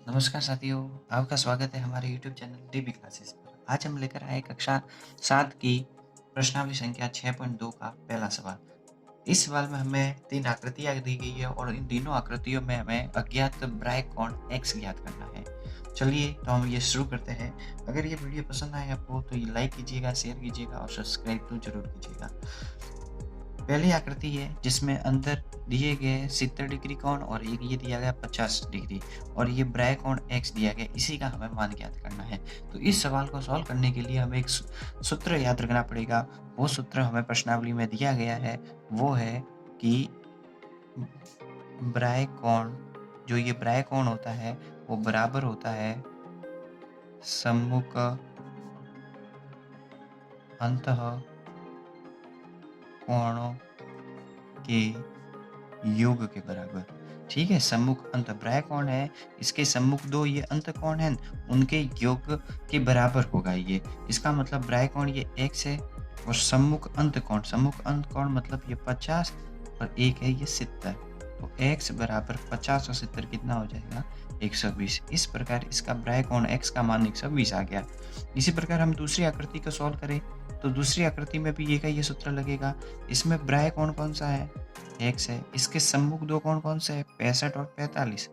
नमस्कार साथियों, आपका स्वागत है हमारे YouTube चैनल डीबी क्लासेस पर। आज हम लेकर आए कक्षा 7 की प्रश्नावली संख्या 6.2 का पहला सवाल। इस सवाल में हमें 3 आकृतियाँ दी गई है और इन तीनों आकृतियों में हमें अज्ञात बाह्य कोण x ज्ञात करना है। चलिए तो हम ये शुरू करते हैं। अगर ये वीडियो पसंद आए आपको तो ये लाइक कीजिएगा, शेयर कीजिएगा और सब्सक्राइब तो ज़रूर कीजिएगा। पहली आकृति है जिसमें अंदर दिए गए 70 डिग्री कोण और एक ये दिया गया 50 डिग्री और ये बाह्य कोण x दिया गया, इसी का हमें मान ज्ञात करना है। तो इस सवाल को सॉल्व करने के लिए हमें एक सूत्र याद रखना पड़ेगा। वो सूत्र हमें प्रश्नावली में दिया गया है, वो है कि बाह्य कोण, जो ये बाह्य कोण होता है वो बराबर होता है सम्मुख अंतः कोणों के योग के बराबर। ठीक है, सम्मुख अंत बाह्य कोण है, इसके सम्मुख दो ये अंत कोण हैं, उनके योग के बराबर होगा ये। इसका मतलब बाह्य कोण ये x है और सम्मुख अंत कोण मतलब ये 50 और एक है ये 70। तो x बराबर 50 और 70 कितना हो जाएगा? 120। इस प्रकार इसका बाह्य कोण x का मान 120 आ गया। इसी प्रकार हम दूसरी आकृति को सॉल्व करें तो दूसरी आकृति में भी ये का ये सूत्र लगेगा। इसमें बाह्य कोण कौन सा है? x है। इसके सम्मुख दो कोण कौन से हैं? 65 और 45।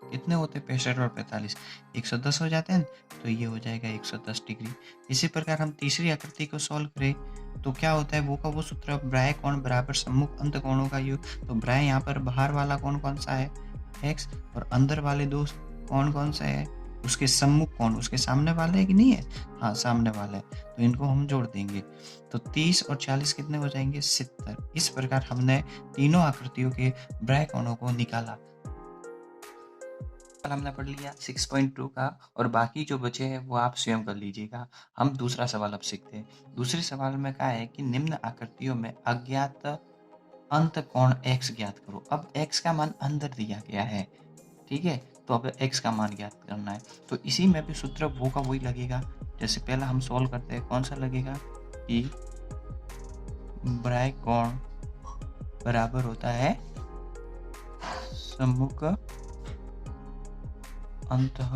कितने होते हैं 65 और 45? 110 हो जाते हैं, तो ये हो जाएगा 110 डिग्री। इसी प्रकार हम तीसरी आकृति को सॉल्व करें तो क्या होता है, वो का वो सूत्र बाह्य कोण बराबर सम्मुख अंत कोणों का योग। तो बाह्य यहाँ पर बाहर वाला कोण कौन सा है? x और अंदर वाले दो कोण कौन सा है? उसके सम्मुख कोण, उसके सामने वाले है कि नहीं है? हाँ, सामने वाला है, तो इनको हम जोड़ देंगे तो 30 और 40 कितने हो जाएंगे? 70। इस प्रकार हमने तीनों आकृतियों के बाह्य कोणों को निकाला। हमने पढ़ लिया 6.2 का और बाकी जो बचे हैं वो आप स्वयं कर लीजिएगा। हम दूसरा सवाल अब सीखते हैं। दूसरे सवाल में कहा है कि निम्न आकृतियों में अज्ञात अंत कोण x ज्ञात करो। अब x का मान अंदर दिया गया है, ठीक है, तो अब x का मान ज्ञात करना है। तो इसी में भी सूत्र वो का वही लगेगा। जैसे पहला हम सॉल्व करते हैं, कौन सा लगेगा कि बाह्य कोण बराबर होता है सम्मुख अंतः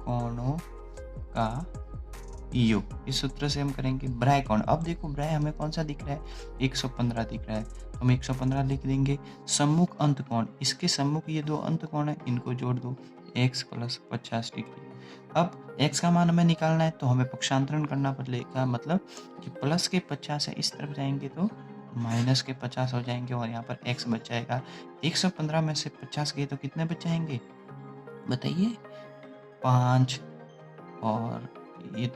कोणों का योग। इस सूत्र से हम करेंगे बाह्य कोण। अब देखो बाह्य हमें कौन सा दिख रहा है? 115 दिख रहा है, तो हम 115 लिख देंगे। सम्मुख अंत कोण, इसके सम्मुख ये दो अंत कोण है, इनको जोड़ दो, x प्लस 50 डिग्री। अब x का मान हमें निकालना है तो हमें पक्षांतरण करना पड़ेगा, मतलब कि प्लस के 50 है इस तरफ जाएंगे तो माइनस के 50 हो जाएंगे और यहाँ पर x बच जाएगा। 115 में से 50 गए तो कितने बच जाएंगे बताइए? 5 और ये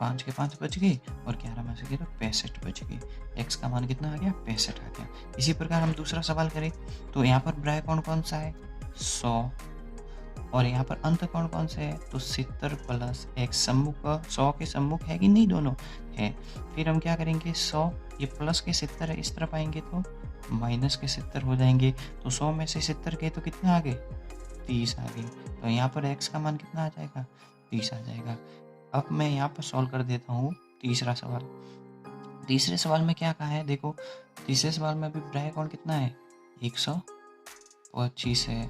5 के 5 बच गए और 11 में से गए तो 65 बच गए। x का मान कितना आ गया? 65 आ गया। इसी प्रकार हम दूसरा सवाल करें तो यहाँ पर बाह्य कोण कौन सा है? 100 और यहाँ पर अंत कोण कौन से है? तो 70 प्लस x। सम्मुख 100 के सम्मुख है कि नहीं? दोनों है। फिर हम क्या करेंगे, 100 ये प्लस के 70 है, इस तरफ आएंगे तो माइनस के 70 हो जाएंगे। तो 100 में से 70 गए तो कितने आ गए? 30 आ गए। तो यहाँ पर x का मान कितना आ जाएगा? 30 आ जाएगा। अब मैं यहाँ पर सॉल्व कर देता हूँ तीसरा सवाल। तीसरे सवाल में क्या कहा है देखो, तीसरे सवाल में भी बाह्य कोण कितना है? 125 है,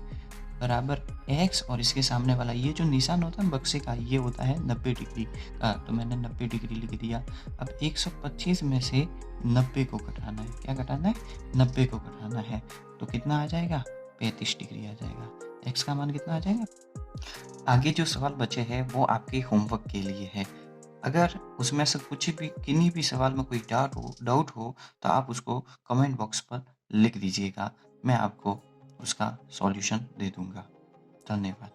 बराबर x और इसके सामने वाला ये जो निशान होता है बक्से का, ये होता है 90 डिग्री का, तो मैंने 90 डिग्री लिख दिया। अब 125 में से 90 को घटाना है। क्या घटाना है? 90 को घटाना है, तो कितना आ जाएगा? 35 डिग्री आ जाएगा। x का मान कितना आ जाएगा? आगे जो सवाल बचे हैं वो आपके होमवर्क के लिए है। अगर उसमें से कुछ भी, किन्हीं भी सवाल में कोई डाउट हो तो आप उसको कमेंट बॉक्स पर लिख दीजिएगा, मैं आपको उसका सॉल्यूशन दे दूंगा। धन्यवाद।